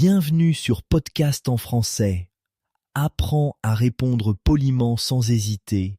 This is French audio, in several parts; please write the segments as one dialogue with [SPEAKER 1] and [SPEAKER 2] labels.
[SPEAKER 1] Bienvenue sur Podcast en français. Apprends à répondre poliment sans hésiter.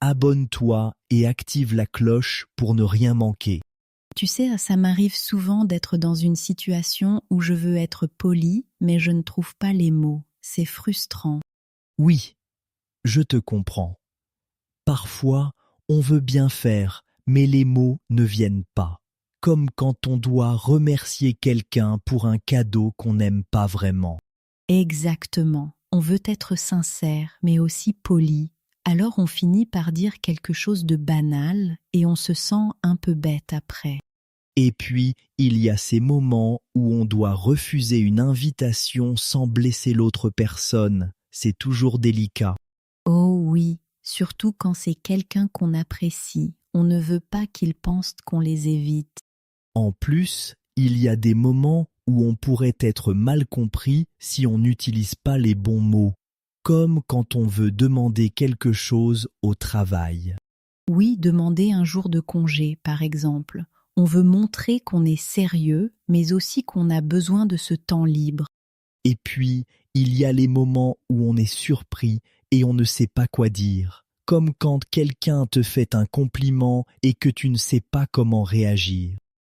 [SPEAKER 1] Abonne-toi et active la cloche pour ne rien manquer.
[SPEAKER 2] Tu sais, ça m'arrive souvent d'être dans une situation où je veux être poli, mais je ne trouve pas les mots. C'est frustrant.
[SPEAKER 1] Oui, je te comprends. Parfois, on veut bien faire, mais les mots ne viennent pas. Comme quand on doit remercier quelqu'un pour un cadeau qu'on n'aime pas vraiment.
[SPEAKER 2] Exactement. On veut être sincère, mais aussi poli. Alors on finit par dire quelque chose de banal et on se sent un peu bête après.
[SPEAKER 1] Et puis, il y a ces moments où on doit refuser une invitation sans blesser l'autre personne. C'est toujours délicat.
[SPEAKER 2] Oh oui, surtout quand c'est quelqu'un qu'on apprécie. On ne veut pas qu'ils pensent qu'on les évite.
[SPEAKER 1] En plus, il y a des moments où on pourrait être mal compris si on n'utilise pas les bons mots, comme quand on veut demander quelque chose au travail.
[SPEAKER 2] Oui, demander un jour de congé, par exemple. On veut montrer qu'on est sérieux, mais aussi qu'on a besoin de ce temps libre.
[SPEAKER 1] Et puis, il y a les moments où on est surpris et on ne sait pas quoi dire, comme quand quelqu'un te fait un compliment et que tu ne sais pas comment réagir.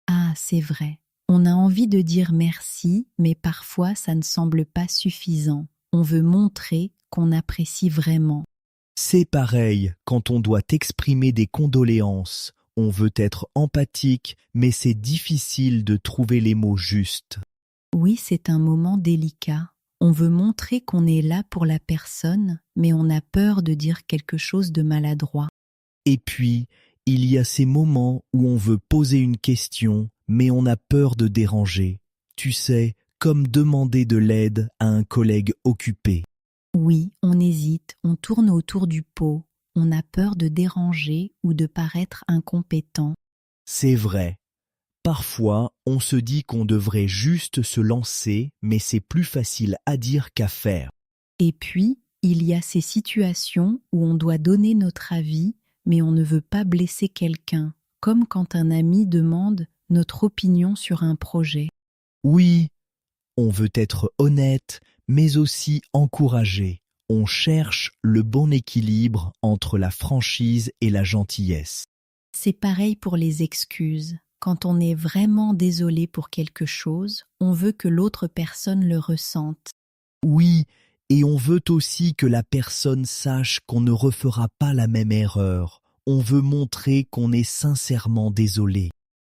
[SPEAKER 2] Ah, c'est vrai. On a envie de dire merci, mais parfois ça ne semble pas suffisant. On veut montrer qu'on apprécie vraiment.
[SPEAKER 1] C'est pareil quand on doit exprimer des condoléances. On veut être empathique, mais c'est difficile de trouver les mots justes.
[SPEAKER 2] Oui, c'est un moment délicat. On veut montrer qu'on est là pour la personne, mais on a peur de dire quelque chose de maladroit.
[SPEAKER 1] Et puis, il y a ces moments où on veut poser une question, mais on a peur de déranger. Tu sais, comme demander de l'aide à un collègue occupé.
[SPEAKER 2] Oui, on hésite, on tourne autour du pot. On a peur de déranger ou de paraître incompétent.
[SPEAKER 1] C'est vrai. Parfois, on se dit qu'on devrait juste se lancer, mais c'est plus facile à dire qu'à faire.
[SPEAKER 2] Et puis, il y a ces situations où on doit donner notre avis, mais on ne veut pas blesser quelqu'un, comme quand un ami demande notre opinion sur un projet.
[SPEAKER 1] Oui, on veut être honnête, mais aussi encouragé. On cherche le bon équilibre entre la franchise et la gentillesse.
[SPEAKER 2] C'est pareil pour les excuses. Quand on est vraiment désolé pour quelque chose, on veut que l'autre personne le ressente.
[SPEAKER 1] Oui, et on veut aussi que la personne sache qu'on ne refera pas la même erreur. On veut montrer qu'on est sincèrement désolé.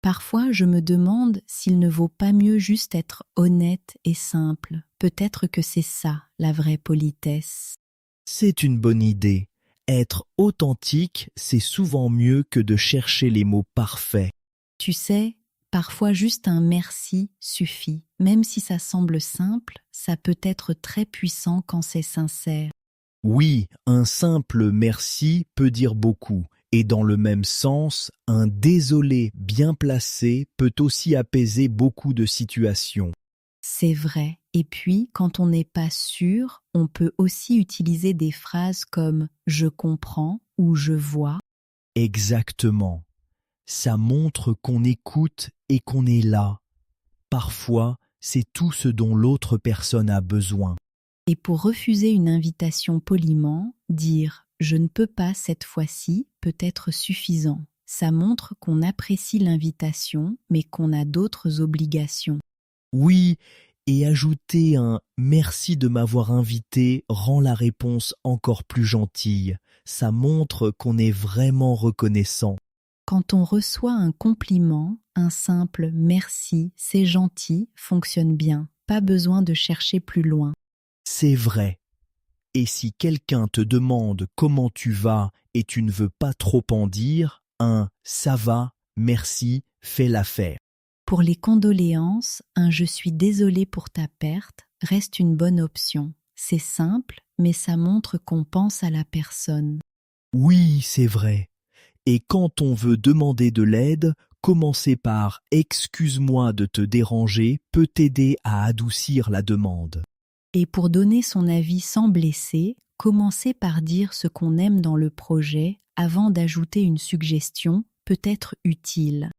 [SPEAKER 2] Parfois, je me demande s'il ne vaut pas mieux juste être honnête et simple. Peut-être que c'est ça, la vraie politesse.
[SPEAKER 1] C'est une bonne idée. Être authentique, c'est souvent mieux que de chercher les mots parfaits.
[SPEAKER 2] Tu sais, parfois juste un merci suffit. Même si ça semble simple, ça peut être très puissant quand c'est sincère.
[SPEAKER 1] Oui, un simple merci peut dire beaucoup. Et dans le même sens, un désolé bien placé peut aussi apaiser beaucoup de situations.
[SPEAKER 2] C'est vrai. Et puis, quand on n'est pas sûr, on peut aussi utiliser des phrases comme « je comprends » ou « je vois ».
[SPEAKER 1] Exactement. Ça montre qu'on écoute et qu'on est là. Parfois, c'est tout ce dont l'autre personne a besoin.
[SPEAKER 2] Et pour refuser une invitation poliment, dire « je ne peux pas cette fois-ci » peut être suffisant. Ça montre qu'on apprécie l'invitation, mais qu'on a d'autres obligations.
[SPEAKER 1] Oui, et ajouter un « merci de m'avoir invité » rend la réponse encore plus gentille. Ça montre qu'on est vraiment reconnaissant.
[SPEAKER 2] Quand on reçoit un compliment, un simple « merci, c'est gentil » fonctionne bien. Pas besoin de chercher plus loin.
[SPEAKER 1] C'est vrai. Et si quelqu'un te demande comment tu vas et tu ne veux pas trop en dire, un « ça va, merci » fait l'affaire.
[SPEAKER 2] Pour les condoléances, un « je suis désolé pour ta perte » reste une bonne option. C'est simple, mais ça montre qu'on pense à la personne.
[SPEAKER 1] Oui, c'est vrai. Et quand on veut demander de l'aide, commencer par « excuse-moi de te déranger » peut aider à adoucir la demande.
[SPEAKER 2] Et pour donner son avis sans blesser, commencer par dire ce qu'on aime dans le projet avant d'ajouter une suggestion peut être utile.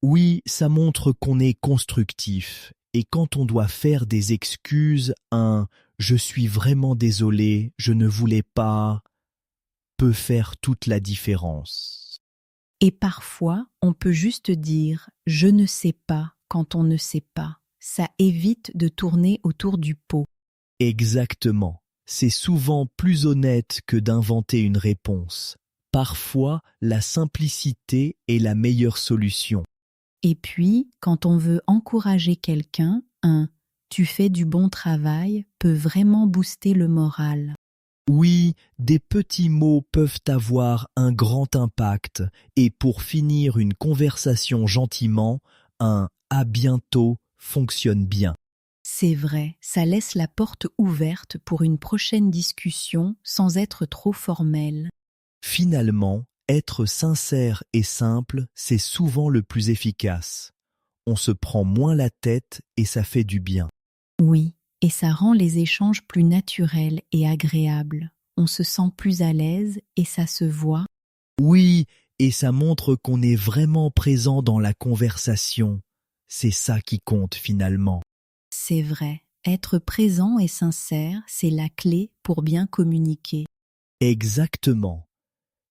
[SPEAKER 1] Oui, ça montre qu'on est constructif. Et quand on doit faire des excuses, un « je suis vraiment désolé, je ne voulais pas » peut faire toute la différence.
[SPEAKER 2] Et parfois, on peut juste dire « je ne sais pas » quand on ne sait pas. Ça évite de tourner autour du pot.
[SPEAKER 1] Exactement. C'est souvent plus honnête que d'inventer une réponse. Parfois, la simplicité est la meilleure solution.
[SPEAKER 2] Et puis, quand on veut encourager quelqu'un, un « tu fais du bon travail » peut vraiment booster le moral.
[SPEAKER 1] Oui, des petits mots peuvent avoir un grand impact et pour finir une conversation gentiment, un « à bientôt » fonctionne bien.
[SPEAKER 2] C'est vrai, ça laisse la porte ouverte pour une prochaine discussion sans être trop formel.
[SPEAKER 1] Finalement, être sincère et simple, c'est souvent le plus efficace. On se prend moins la tête et ça fait du bien.
[SPEAKER 2] Oui, et ça rend les échanges plus naturels et agréables. On se sent plus à l'aise et ça se voit.
[SPEAKER 1] Oui, et ça montre qu'on est vraiment présent dans la conversation. C'est ça qui compte finalement.
[SPEAKER 2] C'est vrai, être présent et sincère, c'est la clé pour bien communiquer.
[SPEAKER 1] Exactement.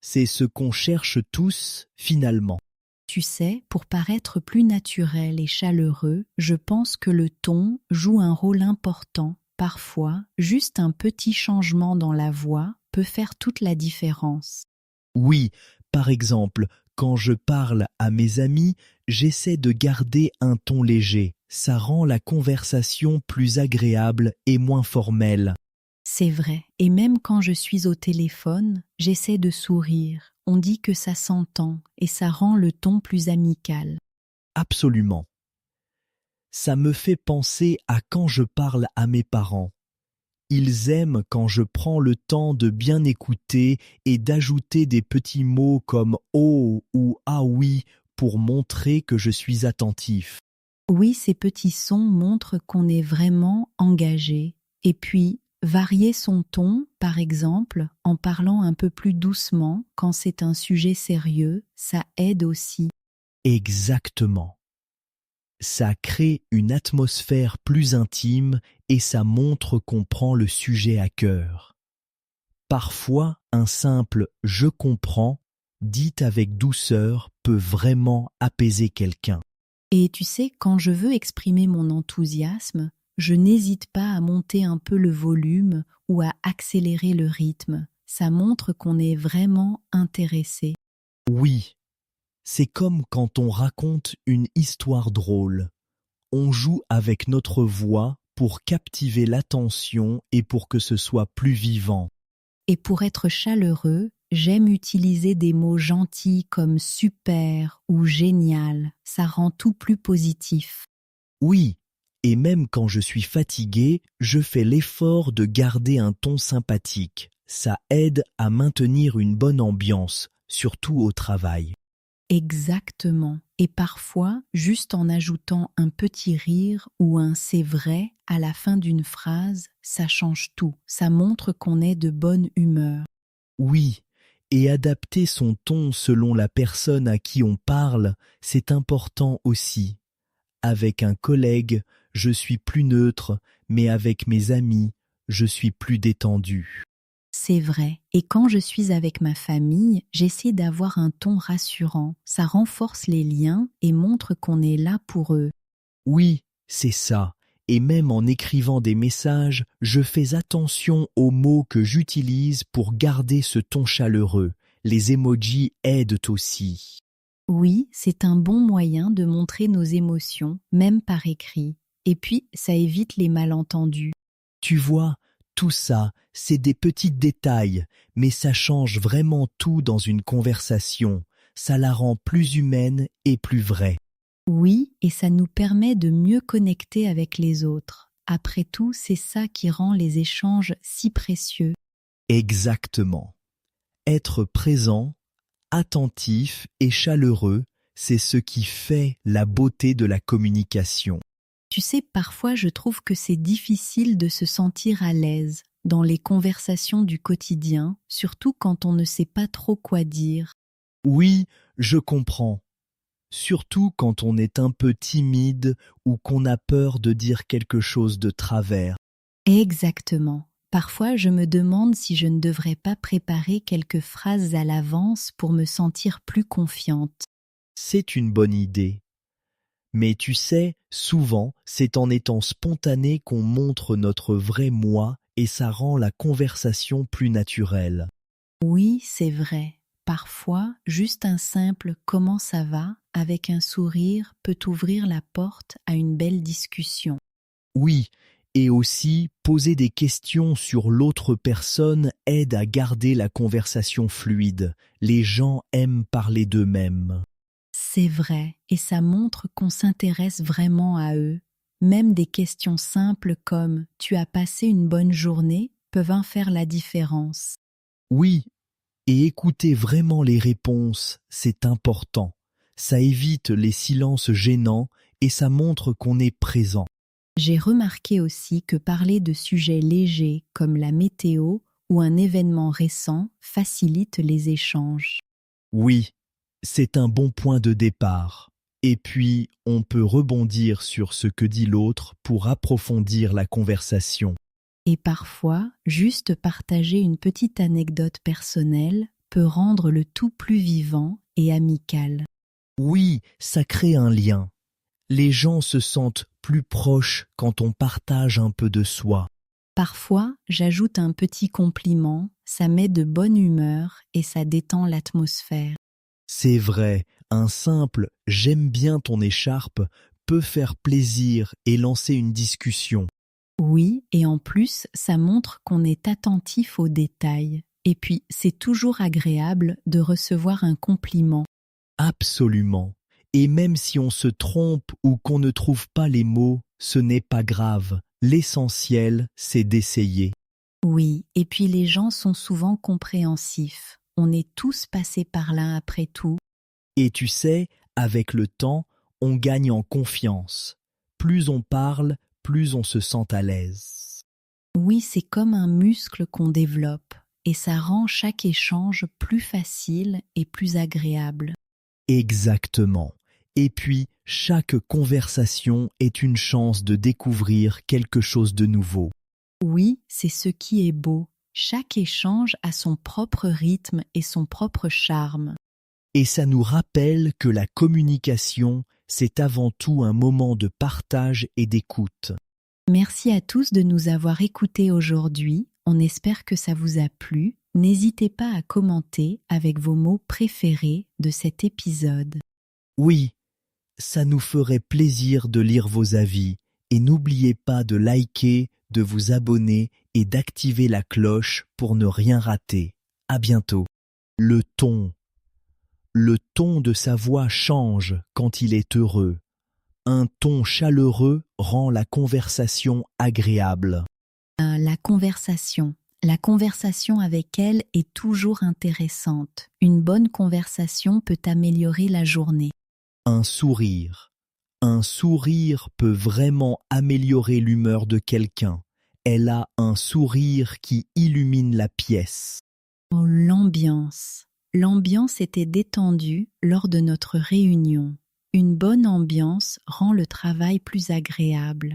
[SPEAKER 1] C'est ce qu'on cherche tous finalement.
[SPEAKER 2] Tu sais, pour paraître plus naturel et chaleureux, je pense que le ton joue un rôle important. Parfois, juste un petit changement dans la voix peut faire toute la différence.
[SPEAKER 1] Oui, par exemple, quand je parle à mes amis, j'essaie de garder un ton léger. Ça rend la conversation plus agréable et moins formelle.
[SPEAKER 2] C'est vrai, et même quand je suis au téléphone, j'essaie de sourire. On dit que ça s'entend et ça rend le ton plus amical.
[SPEAKER 1] Absolument. Ça me fait penser à quand je parle à mes parents. Ils aiment quand je prends le temps de bien écouter et d'ajouter des petits mots comme « oh » ou « ah oui » pour montrer que je suis attentif.
[SPEAKER 2] Oui, ces petits sons montrent qu'on est vraiment engagé. Et puis, varier son ton, par exemple, en parlant un peu plus doucement quand c'est un sujet sérieux, ça aide aussi.
[SPEAKER 1] Exactement. Ça crée une atmosphère plus intime et ça montre qu'on prend le sujet à cœur. Parfois, un simple « je comprends » dit avec douceur peut vraiment apaiser quelqu'un.
[SPEAKER 2] Et tu sais, quand je veux exprimer mon enthousiasme, je n'hésite pas à monter un peu le volume ou à accélérer le rythme. Ça montre qu'on est vraiment intéressé.
[SPEAKER 1] Oui, c'est comme quand on raconte une histoire drôle. On joue avec notre voix pour captiver l'attention et pour que ce soit plus vivant.
[SPEAKER 2] Et pour être chaleureux, j'aime utiliser des mots gentils comme super ou génial. Ça rend tout plus positif.
[SPEAKER 1] Oui, et même quand je suis fatigué, je fais l'effort de garder un ton sympathique. Ça aide à maintenir une bonne ambiance, surtout au travail.
[SPEAKER 2] Exactement. Et parfois, juste en ajoutant un petit rire ou un c'est vrai à la fin d'une phrase, ça change tout. Ça montre qu'on est de bonne humeur.
[SPEAKER 1] Oui, et adapter son ton selon la personne à qui on parle, c'est important aussi. Avec un collègue, je suis plus neutre, mais avec mes amis, je suis plus détendu.
[SPEAKER 2] C'est vrai. Et quand je suis avec ma famille, j'essaie d'avoir un ton rassurant. Ça renforce les liens et montre qu'on est là pour eux.
[SPEAKER 1] Oui, c'est ça. Et même en écrivant des messages, je fais attention aux mots que j'utilise pour garder ce ton chaleureux. Les emojis aident aussi.
[SPEAKER 2] Oui, c'est un bon moyen de montrer nos émotions, même par écrit. Et puis, ça évite les malentendus.
[SPEAKER 1] Tu vois, tout ça, c'est des petits détails, mais ça change vraiment tout dans une conversation. Ça la rend plus humaine et plus vraie.
[SPEAKER 2] Oui, et ça nous permet de mieux connecter avec les autres. Après tout, c'est ça qui rend les échanges si précieux.
[SPEAKER 1] Exactement. Être présent, attentif et chaleureux, c'est ce qui fait la beauté de la communication.
[SPEAKER 2] Tu sais, parfois je trouve que c'est difficile de se sentir à l'aise dans les conversations du quotidien, surtout quand on ne sait pas trop quoi dire.
[SPEAKER 1] Oui, je comprends. surtout quand on est un peu timide ou qu'on a peur de dire quelque chose de travers.
[SPEAKER 2] Exactement. Parfois, je me demande si je ne devrais pas préparer quelques phrases à l'avance pour me sentir plus confiante.
[SPEAKER 1] C'est une bonne idée. Mais tu sais, souvent, c'est en étant spontané qu'on montre notre vrai moi et ça rend la conversation plus naturelle.
[SPEAKER 2] Oui, c'est vrai. Parfois, juste un simple comment ça va avec un sourire peut ouvrir la porte à une belle discussion.
[SPEAKER 1] Oui, et aussi poser des questions sur l'autre personne aide à garder la conversation fluide. Les gens aiment parler d'eux-mêmes.
[SPEAKER 2] C'est vrai, et ça montre qu'on s'intéresse vraiment à eux. Même des questions simples comme tu as passé une bonne journée peuvent en faire la différence.
[SPEAKER 1] Oui, et écouter vraiment les réponses, c'est important. Ça évite les silences gênants et ça montre qu'on est présent.
[SPEAKER 2] J'ai remarqué aussi que parler de sujets légers comme la météo ou un événement récent facilite les échanges.
[SPEAKER 1] Oui, c'est un bon point de départ. Et puis, on peut rebondir sur ce que dit l'autre pour approfondir la conversation.
[SPEAKER 2] Et parfois, juste partager une petite anecdote personnelle peut rendre le tout plus vivant et amical.
[SPEAKER 1] Oui, ça crée un lien. Les gens se sentent plus proches quand on partage un peu de soi.
[SPEAKER 2] Parfois, j'ajoute un petit compliment, ça met de bonne humeur et ça détend l'atmosphère.
[SPEAKER 1] C'est vrai, un simple « j'aime bien ton écharpe » peut faire plaisir et lancer une discussion.
[SPEAKER 2] Oui, et en plus, ça montre qu'on est attentif aux détails. Et puis, c'est toujours agréable de recevoir un compliment.
[SPEAKER 1] Absolument. Et même si on se trompe ou qu'on ne trouve pas les mots, ce n'est pas grave. L'essentiel, c'est d'essayer.
[SPEAKER 2] Oui, et puis les gens sont souvent compréhensifs. On est tous passés par là après tout.
[SPEAKER 1] Et tu sais, avec le temps, on gagne en confiance. Plus on parle, plus on se sent à l'aise.
[SPEAKER 2] Oui, c'est comme un muscle qu'on développe, et ça rend chaque échange plus facile et plus agréable.
[SPEAKER 1] Exactement. Et puis, chaque conversation est une chance de découvrir quelque chose de nouveau.
[SPEAKER 2] Oui, c'est ce qui est beau. Chaque échange a son propre rythme et son propre charme.
[SPEAKER 1] Et ça nous rappelle que la communication, c'est avant tout un moment de partage et d'écoute.
[SPEAKER 2] Merci à tous de nous avoir écoutés aujourd'hui. On espère que ça vous a plu. N'hésitez pas à commenter avec vos mots préférés de cet épisode.
[SPEAKER 1] Oui, ça nous ferait plaisir de lire vos avis. Et n'oubliez pas de liker, de vous abonner et d'activer la cloche pour ne rien rater. À bientôt. Le ton. Le ton de sa voix change quand il est heureux. Un ton chaleureux rend la conversation agréable.
[SPEAKER 2] La conversation. La conversation avec elle est toujours intéressante. Une bonne conversation peut améliorer la journée.
[SPEAKER 1] Un sourire. Un sourire peut vraiment améliorer l'humeur de quelqu'un. Elle a un sourire qui illumine la pièce.
[SPEAKER 2] Oh, l'ambiance. L'ambiance était détendue lors de notre réunion. Une bonne ambiance rend le travail plus agréable.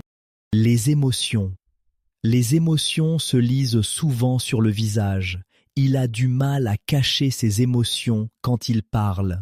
[SPEAKER 1] Les émotions. Les émotions se lisent souvent sur le visage. Il a du mal à cacher ses émotions quand il parle.